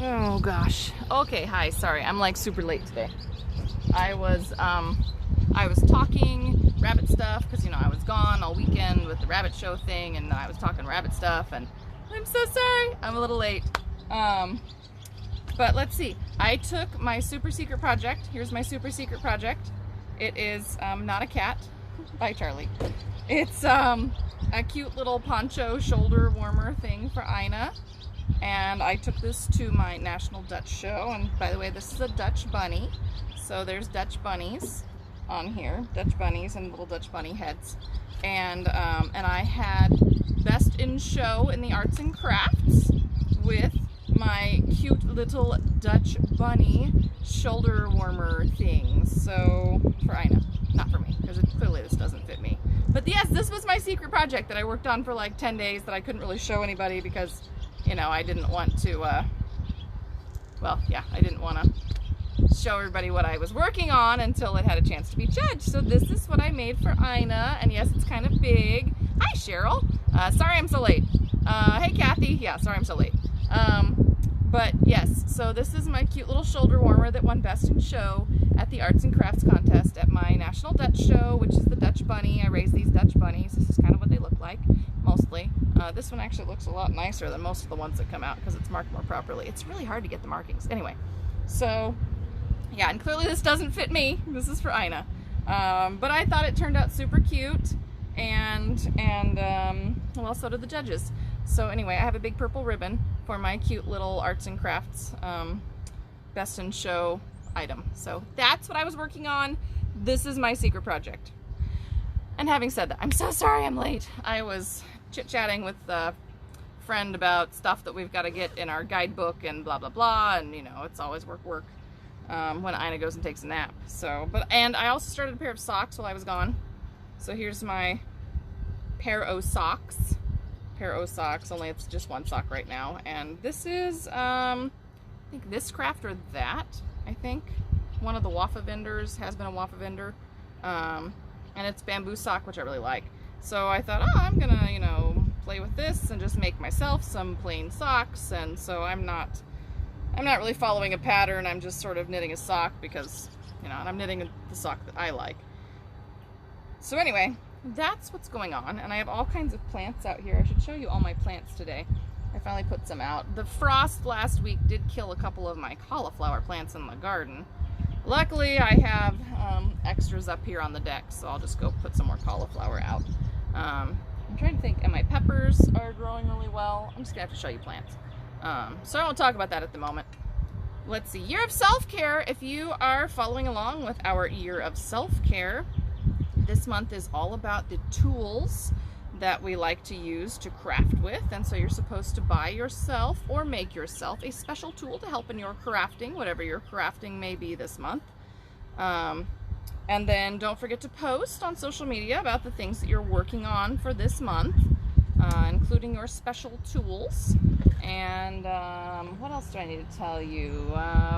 Oh gosh. Okay, hi, sorry. I'm like super late today. I was talking rabbit stuff because, you know, I was gone all weekend with the rabbit show thing, and I was talking rabbit stuff, and I'm so sorry. I'm a little late. But let's see. I took my super secret project. Here's my super secret project. It is Not a Cat by Charlie. It's a cute little poncho shoulder warmer thing for Ina. And I took this to my National Dutch Show, and by the way, this is a Dutch bunny. So there's Dutch bunnies on here, Dutch bunnies and little Dutch bunny heads. And I had Best in Show in the Arts and Crafts with my cute little Dutch bunny shoulder warmer things. So for Ina, not for me, because clearly this doesn't fit me. But yes, this was my secret project that I worked on for like 10 days that I couldn't really show anybody because, you know, I didn't want to, well, yeah, I didn't want to show everybody what I was working on until it had a chance to be judged. So this is what I made for Ina, and yes, it's kind of big. Hi, Cheryl. Sorry I'm so late. Hey, Kathy. Yeah, sorry I'm so late. But yes, so this is my cute little shoulder warmer that won Best in Show at the Arts and Crafts contest at my National Dutch Show, which is the Dutch bunny. I raised these Dutch bunnies. This is kind of what they look like, mostly. This one actually looks a lot nicer than most of the ones that come out because it's marked more properly. It's really hard to get the markings. Anyway, so yeah, and clearly this doesn't fit me. This is for Ina. But I thought it turned out super cute, and well, so did the judges. So anyway, I have a big purple ribbon for my cute little Arts and Crafts Best in Show item. So that's what I was working on. This is my secret project. And having said that, I'm so sorry I'm late. I was chit-chatting with a friend about stuff that we've got to get in our guidebook and blah blah blah, and you know, it's always work when Ina goes and takes a nap. So, and I also started a pair of socks while I was gone. So here's my pair o' socks. Only it's just one sock right now. And this is I think this craft or that. I think one of the Wafa vendors has been a Wafa vendor. And it's bamboo sock, which I really like. So I thought, oh, I'm gonna, you know, play with this and just make myself some plain socks. And so I'm not really following a pattern. I'm just sort of knitting a sock because, you know, and I'm knitting the sock that I like. So anyway, that's what's going on. And I have all kinds of plants out here. I should show you all my plants today. I finally put some out. The frost last week did kill a couple of my cauliflower plants in the garden. Luckily, I have extras up here on the deck, so I'll just go put some more cauliflower out. I'm trying to think, and my peppers are growing really well. I'm just gonna have to show you plants. So I won't talk about that at the moment. Let's see, Year of Self-Care. If you are following along with our Year of Self-Care, this month is all about the tools that we like to use to craft with, and so you're supposed to buy yourself or make yourself a special tool to help in your crafting, whatever your crafting may be this month. And then don't forget to post on social media about the things that you're working on for this month, including your special tools. And what else do I need to tell you?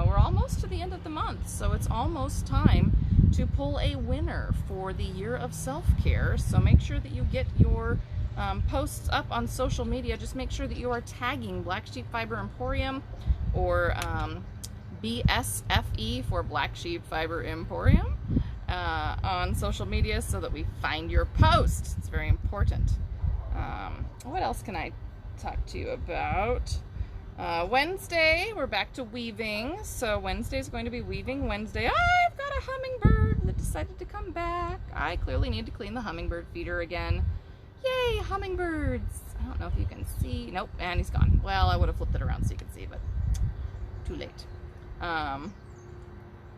We're almost to the end of the month, so it's almost time to pull a winner for the Year of Self-Care. So make sure that you get your posts up on social media. Just make sure that you are tagging Black Sheep Fiber Emporium or BSFE for Black Sheep Fiber Emporium on social media so that we find your posts. It's very important. What else can I talk to you about? Wednesday, we're back to weaving. So Wednesday is going to be Weaving Wednesday. I've got a hummingbird that decided to come back. I clearly need to clean the hummingbird feeder again. Yay, hummingbirds! I don't know if you can see. Nope, and he's gone. Well, I would have flipped it around so you could see, but too late.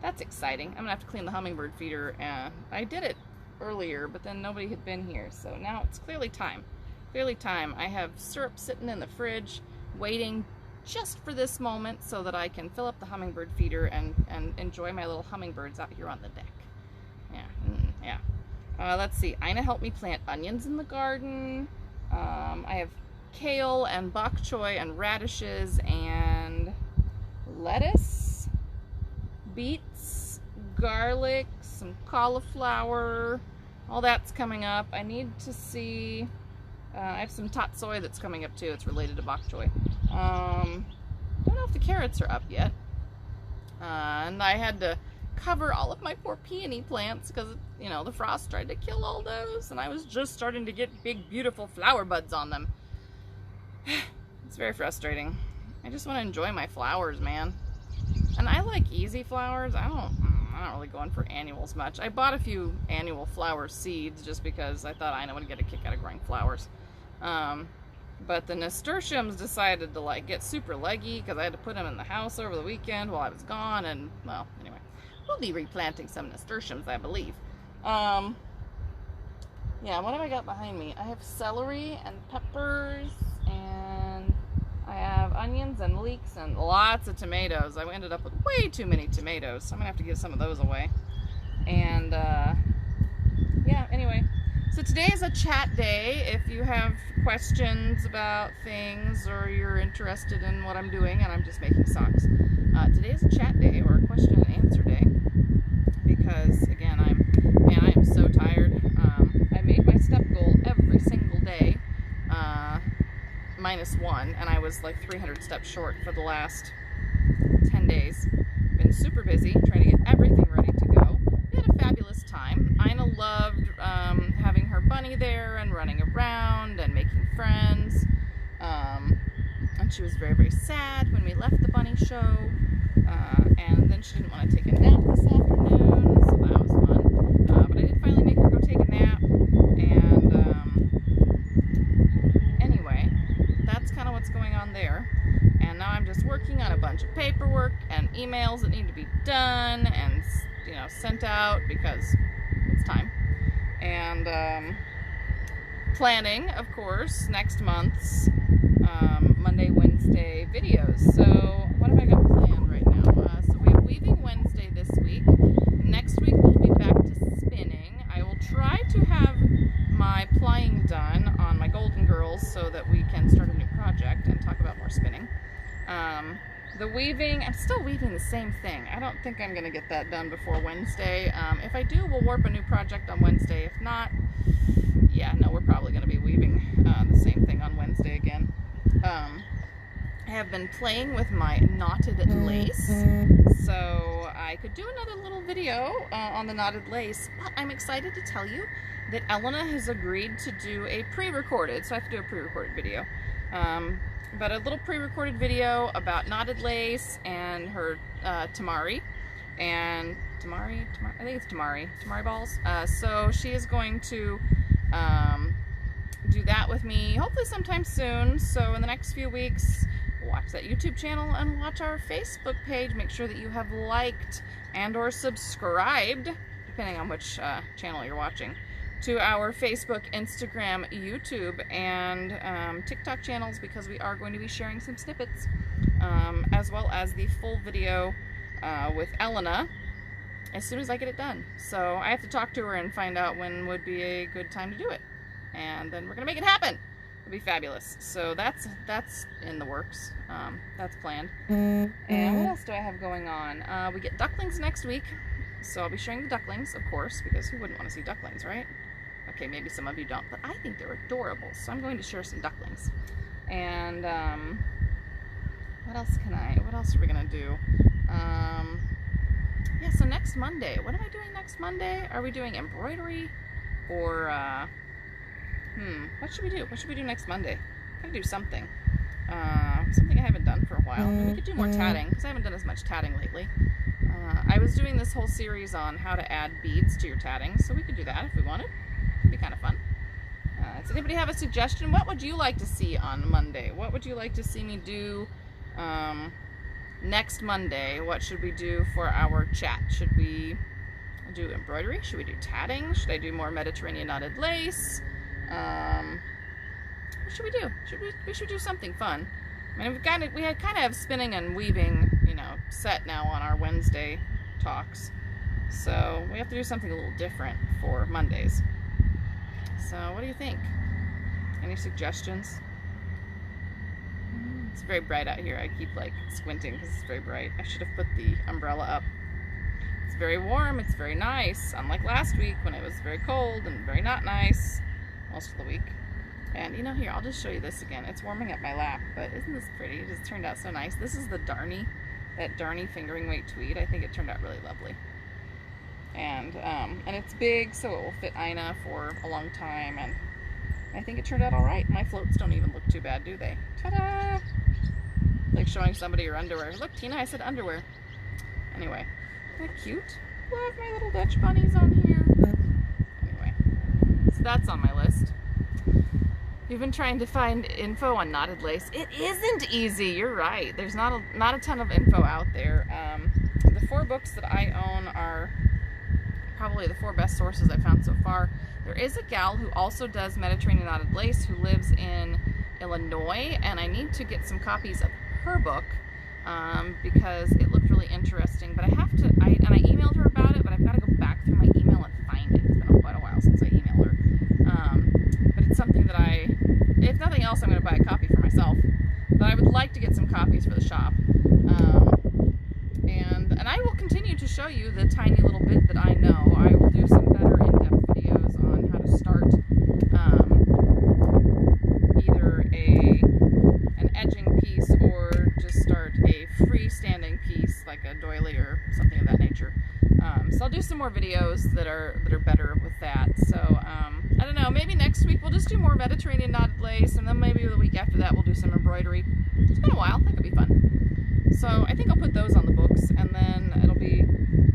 That's exciting. I'm gonna have to clean the hummingbird feeder. I did it earlier, but then nobody had been here, so now it's clearly time. Clearly time. I have syrup sitting in the fridge, waiting just for this moment so that I can fill up the hummingbird feeder and enjoy my little hummingbirds out here on the deck. Yeah, let's see. Ina helped me plant onions in the garden. I have kale and bok choy and radishes and lettuce, beets, garlic, some cauliflower. All that's coming up. I need to see... I have some tatsoi that's coming up too. It's related to bok choy. I don't know if the carrots are up yet. And I had to cover all of my poor peony plants because, you know, the frost tried to kill all those, and I was just starting to get big, beautiful flower buds on them. It's very frustrating. I just want to enjoy my flowers, man. And I like easy flowers. I'm not really going for annuals much. I bought a few annual flower seeds just because I thought I would get a kick out of growing flowers. But the nasturtiums decided to like get super leggy because I had to put them in the house over the weekend while I was gone, and well, anyway, we'll be replanting some nasturtiums, I believe. Yeah, what have I got behind me? I have celery and peppers, and I have onions and leeks and lots of tomatoes. I ended up with way too many tomatoes, so I'm gonna have to give some of those away. And yeah, anyway. So today is a chat day. If you have questions about things or you're interested in what I'm doing and I'm just making socks, today is a chat day or a question and answer day because, again, I am so tired. I made my step goal every single day, -1, and I was like 300 steps short for the last 10 days. Been super busy trying to get everything ready to go. We had a fabulous time. Ina loved having her bunny there and running around and making friends. And she was very, very sad when we left the bunny show. And then she didn't want to take a nap this afternoon, so that was fun. But I did finally make her go take a nap. And anyway, that's kind of what's going on there. And now I'm just working on a bunch of paperwork and emails that need to be done and, you know, sent out because it's time. And planning, of course, next month's Monday, Wednesday videos. So what have I got planned right now? So we have Weaving Wednesday this week. Next week we'll be back to spinning. I will try to have my plying done on my Golden Girls so that we can start a new project and talk about more spinning. The weaving, I'm still weaving the same thing. I don't think I'm going to get that done before Wednesday. If I do, we'll warp a new project on Wednesday. If not, yeah, no, we're probably going to be weaving the same thing on Wednesday again. I have been playing with my knotted lace, so I could do another little video on the knotted lace, but I'm excited to tell you that Elena has agreed to do a pre-recorded, so I have to do a pre-recorded video. But a little pre-recorded video about knotted lace and her tamari, and tamari, I think it's tamari balls. So she is going to do that with me, hopefully sometime soon. So in the next few weeks, watch that YouTube channel and watch our Facebook page. Make sure that you have liked and or subscribed, depending on which channel you're watching, to our Facebook, Instagram, YouTube, and TikTok channels, because we are going to be sharing some snippets, as well as the full video with Elena as soon as I get it done. So I have to talk to her and find out when would be a good time to do it, and then we're gonna make it happen. It'll be fabulous. So that's in the works. That's planned. And what else do I have going on? We get ducklings next week, so I'll be sharing the ducklings, of course, because who wouldn't want to see ducklings, right? Okay, maybe some of you don't, but I think they're adorable, so I'm going to share some ducklings. And what else are we gonna do? Yeah, so next Monday, what am I doing next Monday? Are we doing embroidery, or what should we do? What should we do next Monday? I'm gonna do something. Something I haven't done for a while. We could do more tatting, because I haven't done as much tatting lately. I was doing this whole series on how to add beads to your tatting, so we could do that if we wanted. It'd be kind of fun. Does anybody have a suggestion? What would you like to see on Monday? What would you like to see me do next Monday? What should we do for our chat? Should we do embroidery? Should we do tatting? Should I do more Mediterranean knotted lace? What should we do? We should do something fun. I mean, we had kind of spinning and weaving, you know, set now on our Wednesday talks. So we have to do something a little different for Mondays. So what do you think? Any suggestions? It's very bright out here. I keep like squinting because it's very bright. I should have put the umbrella up. It's very warm. It's very nice. Unlike last week when it was very cold and very not nice most of the week. And you know, here, I'll just show you this again. It's warming up my lap, but isn't this pretty? It just turned out so nice. This is the Darnie, that Darnie fingering weight tweed. I think it turned out really lovely. And it's big, so it will fit Ina for a long time, and I think it turned out all right. My floats don't even look too bad, do they? Ta-da! Like showing somebody your underwear. Look, Tina, I said underwear. Anyway, isn't that cute? Love my little Dutch bunnies on here. Anyway, so that's on my list. You've been trying to find info on knotted lace. It isn't easy, you're right. There's not a ton of info out there. The 4 books that I own are probably the 4 best sources I've found so far. There is a gal who also does Mediterranean knotted lace who lives in Illinois, and I need to get some copies of her book because it looked really interesting. But I emailed her about it, but I've got to go back through my email and find it. It's been quite a while since I emailed her. But it's something that if nothing else, I'm going to buy a copy for myself. But I would like to get some copies for the shop. And I will continue to show you the tiny little bit that I know. I will do some better in-depth videos on how to start either an edging piece or just start a freestanding piece like a doily or something of that nature. So I'll do some more videos that are better with that. So I don't know, maybe next week we'll just do more Mediterranean knotted lace, and then maybe the week after that we'll do some embroidery. It's been a while, that could be fun. So I think I'll put those on the books, and then it'll be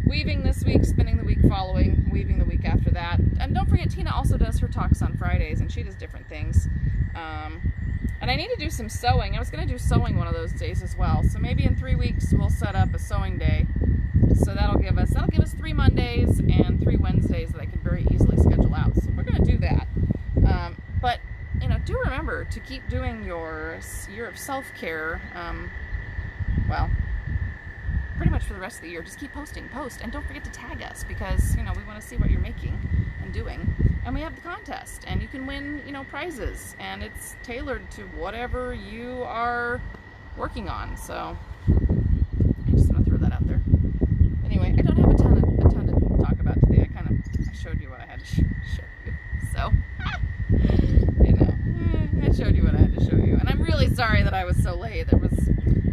weaving this week, spinning the week following, weaving the week after that. And don't forget, Tina also does her talks on Fridays, and she does different things. And I need to do some sewing. I was going to do sewing one of those days as well. So maybe in 3 weeks we'll set up a sewing day. So that'll give us 3 Mondays and 3 Wednesdays that I can very easily schedule out. So we're going to do that. But you know, do remember to keep doing your year of self-care. Well, pretty much for the rest of the year. Just keep post, and don't forget to tag us, because you know, we want to see what you're making and doing. And we have the contest, and you can win, you know, prizes, and it's tailored to whatever you are working on. So I just want to throw that out there. Anyway, I don't have a ton to talk about today. I showed you what I had to show you. So you know, I showed you what I had to show you, and I'm really sorry that I was so late. It was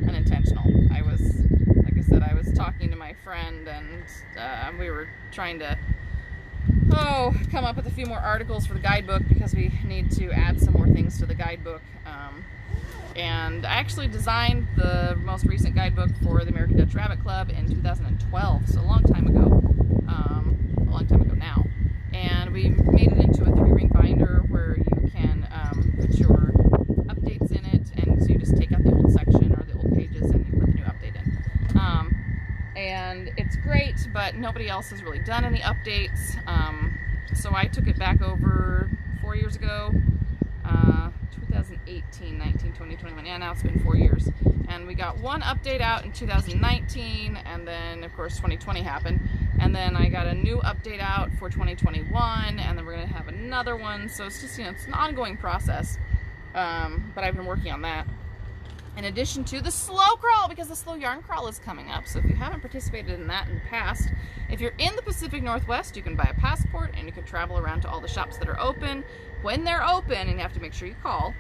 unintentional. Like I said, I was talking to my friend, and we were trying to come up with a few more articles for the guidebook, because we need to add some more things to the guidebook. And I actually designed the most recent guidebook for the American Dutch Rabbit Club in 2012, so a long time ago now. And we made it into a 3-ring binder where you can put your updates in it, and so you just take out the old section or the old pages and you put the new update in. And it's great, but nobody else has really done any updates. So I took it back over 4 years ago, 2018, 19, 20, 21. Yeah, now it's been 4 years. And we got one update out in 2019, and then of course 2020 happened. And then I got a new update out for 2021, and then we're going to have another one. So it's just, you know, it's an ongoing process. But I've been working on that. In addition to the slow crawl, because the slow yarn crawl is coming up. So if you haven't participated in that in the past, if you're in the Pacific Northwest, you can buy a passport and you can travel around to all the shops that are open when they're open, and you have to make sure you call.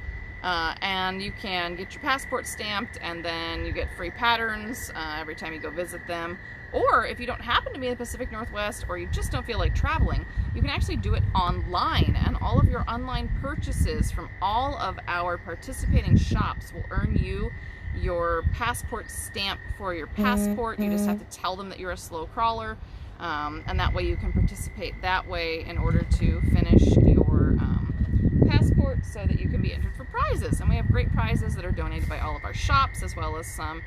And you can get your passport stamped, and then you get free patterns every time you go visit them. Or if you don't happen to be in the Pacific Northwest, or you just don't feel like traveling, you can actually do it online, and all of your online purchases from all of our participating shops will earn you your passport stamp for your passport. You just have to tell them that you're a slow crawler, and that way you can participate that way in order to finish your passport, so that you can be entered for prizes. And we have great prizes that are donated by all of our shops, as well as some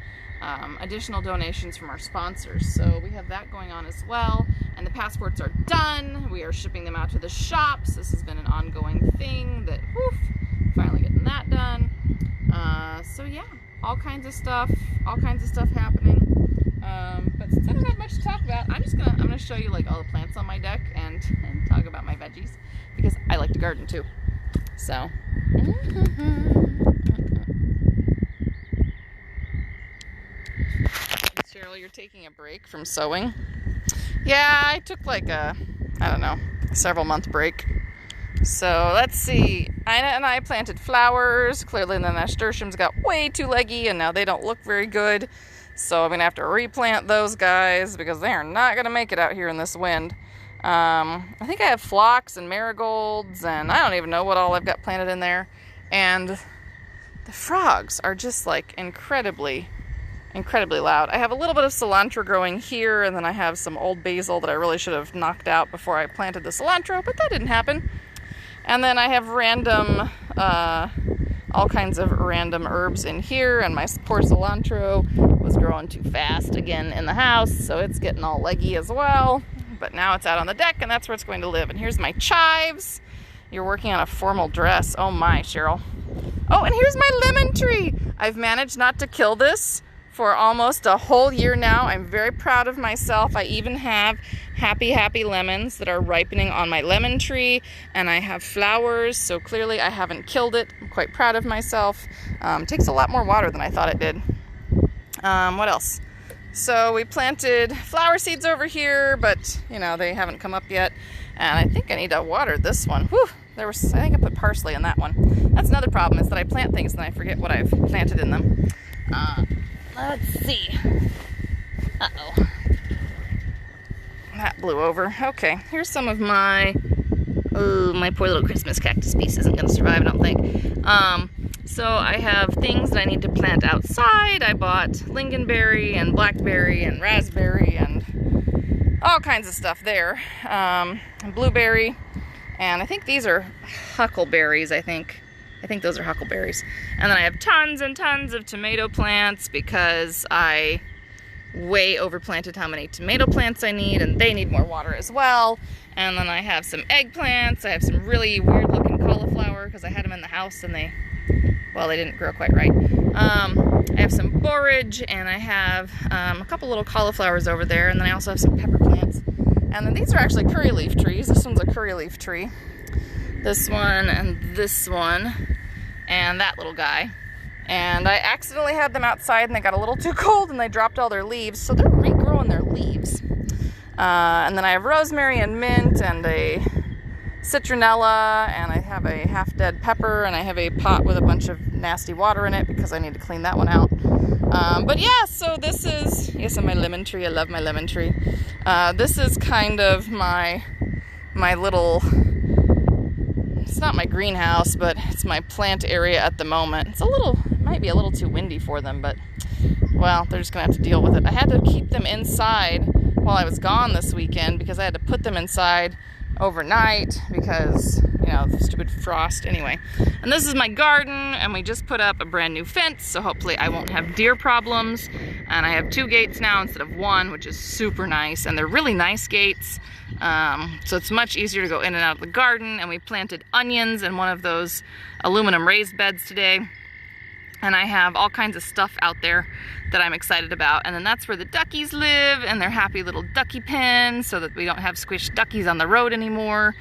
additional donations from our sponsors. So we have that going on as well. And the passports are done. We are shipping them out to the shops. This has been an ongoing thing that, finally getting that done. So yeah, all kinds of stuff happening. But since I don't have much to talk about, I'm gonna show you like all the plants on my deck and talk about my veggies, because I like to garden too. So Cheryl, you're taking a break from sewing? Yeah, I took like a, I don't know, several month break. So let's see. And I planted flowers. Clearly the nasturtiums got way too leggy and now they don't look very good. So I'm gonna have to replant those guys because they are not gonna make it out here in this wind. I think I have phlox and marigolds and I don't even know what all I've got planted in there. And the frogs are just like incredibly loud. I have a little bit of cilantro growing here, and then I have some old basil that I really should have knocked out before I planted the cilantro, but that didn't happen. And then I have random, all kinds of random herbs in here, and my poor cilantro was growing too fast again in the house, so it's getting all leggy as well. But now it's out on the deck, and that's where it's going to live. And here's my chives. You're working on a formal dress. Oh my, Cheryl. Oh, and here's my lemon tree. I've managed not to kill this for almost a whole year now. I'm very proud of myself. I even have happy lemons that are ripening on my lemon tree, and I have flowers, so clearly I haven't killed it. I'm quite proud of myself. It takes a lot more water than I thought it did. What else? So we planted flower seeds over here, but you know, they haven't come up yet. And I think I need to water this one. Whew, I think I put parsley in that one. That's another problem, is that I plant things and I forget what I've planted in them. Let's see. Uh-oh. That blew over. Okay, here's some of my, oh, my poor little Christmas cactus piece isn't going to survive, I don't think. So I have things that I need to plant outside. I bought lingonberry and blackberry and raspberry and all kinds of stuff there. And blueberry, and I think these are huckleberries, I think those are huckleberries. And then I have tons and tons of tomato plants because I way overplanted how many tomato plants I need, and they need more water as well. And then I have some eggplants. I have some really weird looking cauliflower because I had them in the house and they didn't grow quite right. I have some borage, and I have a couple little cauliflowers over there, and then I also have some pepper plants. And then these are actually curry leaf trees. This one's a curry leaf tree. This one and this one and that little guy. And I accidentally had them outside and they got a little too cold and they dropped all their leaves, so they're regrowing their leaves. And then I have rosemary and mint and a citronella, and I have a half-dead pepper, and I have a pot with a bunch of nasty water in it because I need to clean that one out. But yeah, so this is, yes, and my lemon tree. I love my lemon tree. This is kind of my little, it's not my greenhouse, but it's my plant area at the moment. It's it might be a little too windy for them, but well, they're just gonna have to deal with it. I had to keep them inside while I was gone this weekend because I had to put them inside overnight because, you know, the stupid frost. Anyway, and this is my garden, and we just put up a brand new fence, so hopefully I won't have deer problems. And I have 2 gates now instead of 1, which is super nice, and they're really nice gates. So it's much easier to go in and out of the garden. And we planted onions in one of those aluminum raised beds today. And I have all kinds of stuff out there that I'm excited about. And then that's where the duckies live, and their happy little ducky pen, so that we don't have squished duckies on the road anymore.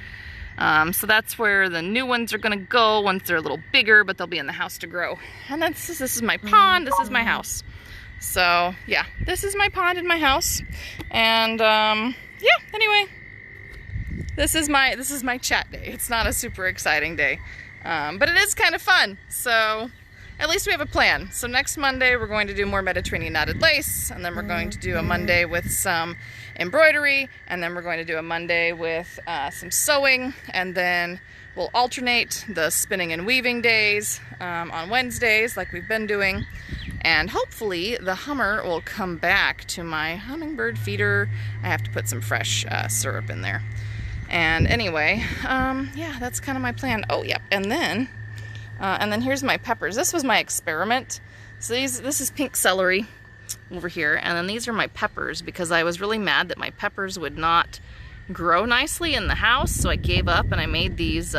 So that's where the new ones are gonna go once they're a little bigger, but they'll be in the house to grow. And then this is my pond, this is my house. So yeah, this is my pond in my house. And yeah, anyway, this is my chat day. It's not a super exciting day, but it is kind of fun. So at least we have a plan. So next Monday we're going to do more Mediterranean knotted lace, and then we're going to do a Monday with some embroidery, and then we're going to do a Monday with some sewing, and then we'll alternate the spinning and weaving days on Wednesdays like we've been doing. And hopefully the Hummer will come back to my hummingbird feeder. I have to put some fresh syrup in there. And anyway, yeah, that's kind of my plan. Oh, yep, and then here's my peppers. This was my experiment. So this is pink celery over here, and then these are my peppers because I was really mad that my peppers would not grow nicely in the house, so I gave up and I made these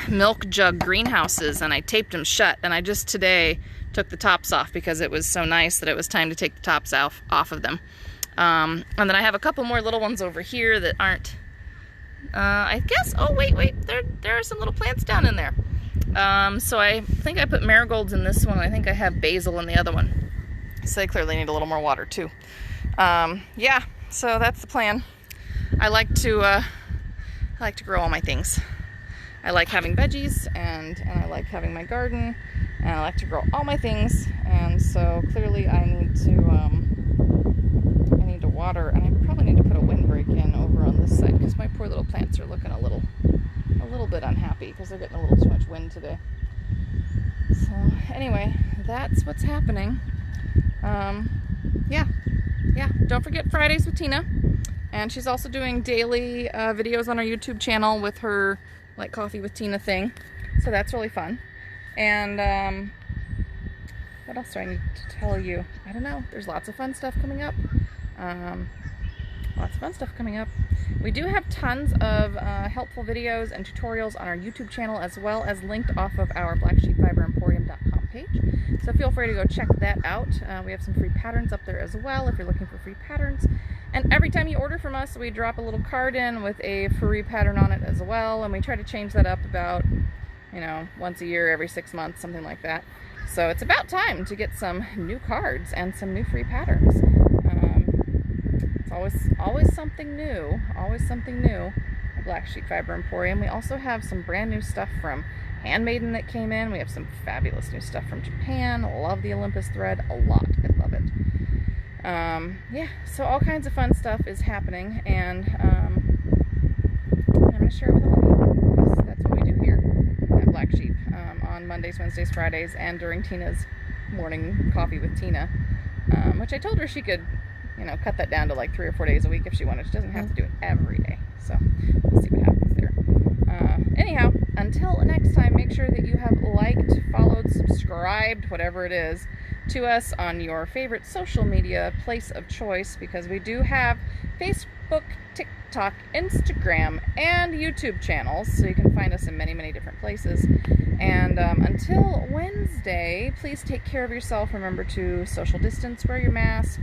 milk jug greenhouses, and I taped them shut, and I just today took the tops off because it was so nice that it was time to take the tops off of them. And then I have a couple more little ones over here that aren't, I guess, oh wait, there are some little plants down in there. So I think I put marigolds in this one. I think I have basil in the other one. So they clearly need a little more water too. Yeah, so that's the plan. I like to grow all my things. I like having veggies, and I like having my garden, and I like to grow all my things, and so clearly I need to water, and I probably need to put a windbreak in over on this side because my poor little plants are looking a little bit unhappy because they're getting a little too much wind today. So anyway, that's what's happening. Yeah, don't forget Fridays with Tina, and she's also doing daily videos on our YouTube channel with her like Coffee with Tina thing, so that's really fun. And what else do I need to tell you? I don't know, there's lots of fun stuff coming up. Lots of fun stuff coming up. We do have tons of helpful videos and tutorials on our YouTube channel, as well as linked off of our blacksheepfiberemporium.com page. So feel free to go check that out. We have some free patterns up there as well if you're looking for free patterns. And every time you order from us, we drop a little card in with a free pattern on it as well. And we try to change that up about, you know, once a year, every 6 months, something like that. So it's about time to get some new cards and some new free patterns. Always something new, at Black Sheep Fiber Emporium. We also have some brand new stuff from Handmaiden that came in. We have some fabulous new stuff from Japan. Love the Olympus thread a lot. I love it. Yeah, so all kinds of fun stuff is happening, and I'm going to share it with all of you, because that's what we do here at Black Sheep on Mondays, Wednesdays, Fridays, and during Tina's morning coffee with Tina, which I told her she could, you know, cut that down to like 3 or 4 days a week if she wanted. She doesn't have to do it every day. So we'll see what happens there. Anyhow, until next time, make sure that you have liked, followed, subscribed, whatever it is, to us on your favorite social media place of choice, because we do have Facebook, TikTok, Instagram, and YouTube channels, so you can find us in many, many different places. And until Wednesday, please take care of yourself. Remember to social distance, wear your mask,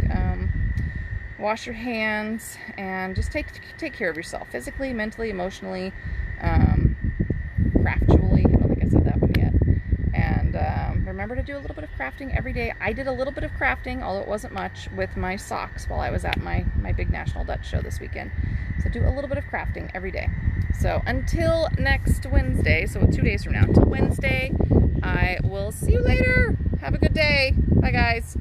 wash your hands, and just take care of yourself physically, mentally, emotionally, craftually. I don't think I said that one yet. And remember to do a little bit of crafting every day. I did a little bit of crafting, although it wasn't much, with my socks while I was at my big National Dutch show this weekend. So do a little bit of crafting every day. So until next Wednesday, so 2 days from now, until Wednesday, I will see you later. Have a good day. Bye, guys.